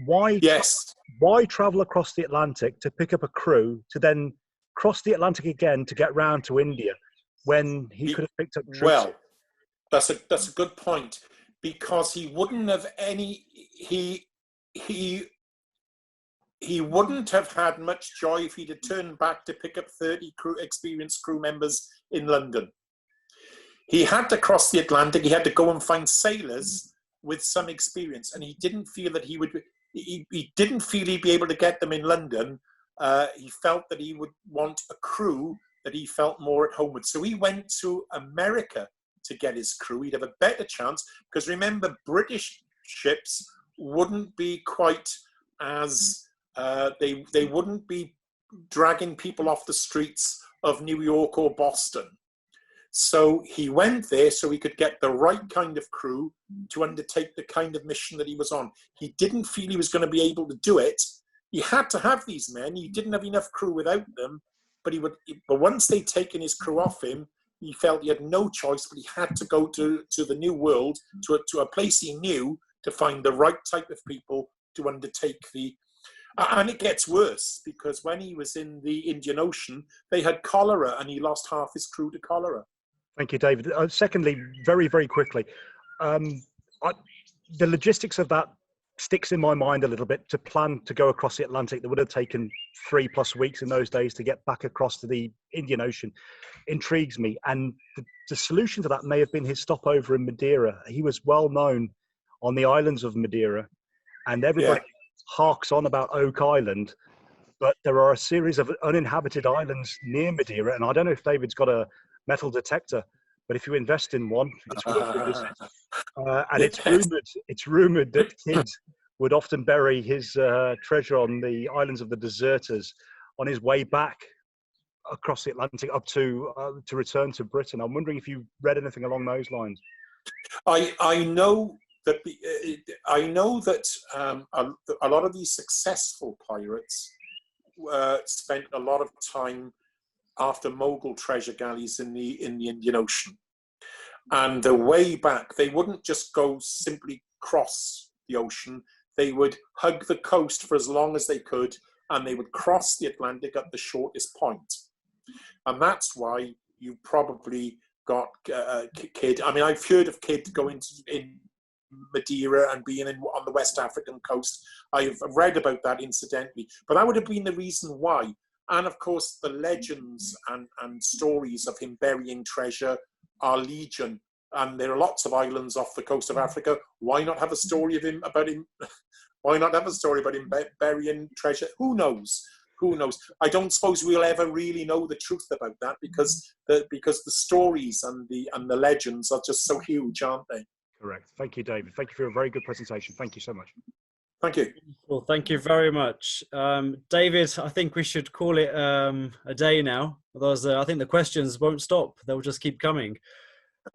Why? Yes. Why travel across the Atlantic to pick up a crew to then cross the Atlantic again to get round to India when he could have picked up troops? Well, that's a good point, because he wouldn't have he wouldn't have had much joy if he'd have turned back to pick up 30 experienced crew members in London. He had to cross the Atlantic. He had to go and find sailors with some experience, and he didn't feel that he didn't feel he'd be able to get them in London. He felt that he would want a crew that he felt more at home with. So he went to America to get his crew. He'd have a better chance, because remember, British ships wouldn't be quite as they wouldn't be dragging people off the streets of New York or Boston. So he went there so he could get the right kind of crew to undertake the kind of mission that he was on. He didn't feel he was going to be able to do it. He had to have these men. He didn't have enough crew without them, but once they'd taken his crew off him, he felt he had no choice, but he had to go to the New World, to a place he knew, to find the right type of people to undertake the... And it gets worse, because when he was in the Indian Ocean, they had cholera, and he lost half his crew to cholera. Thank you, David. Secondly, very, very quickly, the logistics of that sticks in my mind a little bit. To plan to go across the Atlantic that would have taken 3+ weeks in those days to get back across to the Indian Ocean intrigues me. And the solution to that may have been his stopover in Madeira. He was well known on the islands of Madeira, and everybody harks on about Oak Island, but there are a series of uninhabited islands near Madeira, and I don't know if David's got a metal detector, but if you invest in one, it's worth a visit. And it's rumored that Kidd would often bury his treasure on the islands of the deserters on his way back across the Atlantic up to return to Britain. I'm wondering if you read anything along those lines. I know that a lot of these successful pirates spent a lot of time after Mogul treasure galleys in the Indian Ocean. And the way back, they wouldn't just go simply cross the ocean. They would hug the coast for as long as they could, and they would cross the Atlantic at the shortest point. And that's why you probably got Kidd. I mean, I've heard of Kidd going in Madeira and being on the West African coast. I've read about that incidentally, but that would have been the reason why. And of course, the legends and stories of him burying treasure are legion. And there are lots of islands off the coast of Africa. Why not have a story about him? Why not have a story about him burying treasure? Who knows? Who knows? I don't suppose we'll ever really know the truth about that, because the stories and the legends are just so huge, aren't they? Correct. Thank you, David. Thank you for a very good presentation. Thank you so much. Thank you. Well, thank you very much. David, I think we should call it a day now. Otherwise, I think the questions won't stop. They'll just keep coming.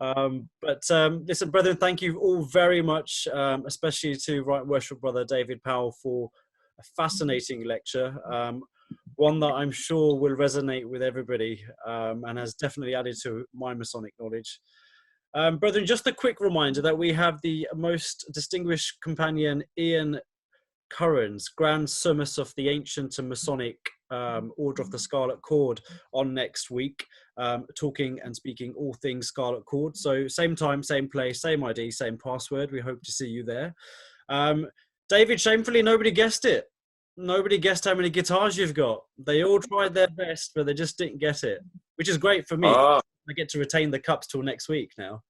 Listen, brethren, thank you all very much, especially to Right Worshipful Brother David Powell for a fascinating lecture. one that I'm sure will resonate with everybody, and has definitely added to my Masonic knowledge. Brethren, just a quick reminder that we have the most distinguished companion, Ian Currans, Grand Summus of the Ancient and Masonic Order of the Scarlet Cord, on next week, talking and speaking all things Scarlet Cord. So same time, same place, same ID, same password. We hope to see you there. David, shamefully, nobody guessed it. Nobody guessed how many guitars you've got. They all tried their best, but they just didn't get it, which is great for me. I get to retain the cups till next week now.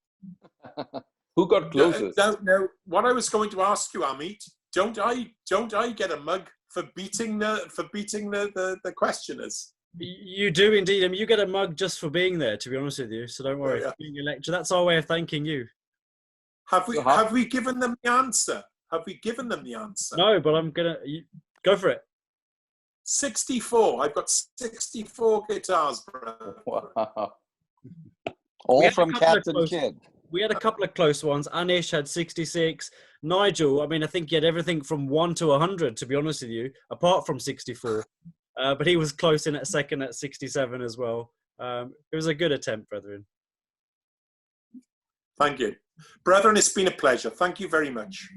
Who got closest? No. What I was going to ask you, Amit, don't I get a mug for beating the questioners? You do indeed. I mean, you get a mug just for being there, to be honest with you. So don't worry. Yeah. For being a lecturer. That's our way of thanking you. Have we given them the answer? Have we given them the answer? No, but I'm gonna go for it. 64. I've got 64 guitars, bro. Wow. All from Captain Kidd. We had a couple of close ones. Anish had 66. Nigel, I mean, I think he had everything from 1 to 100, to be honest with you, apart from 64. But he was close in at second at 67 as well. It was a good attempt, brethren. Thank you. Brethren, it's been a pleasure. Thank you very much.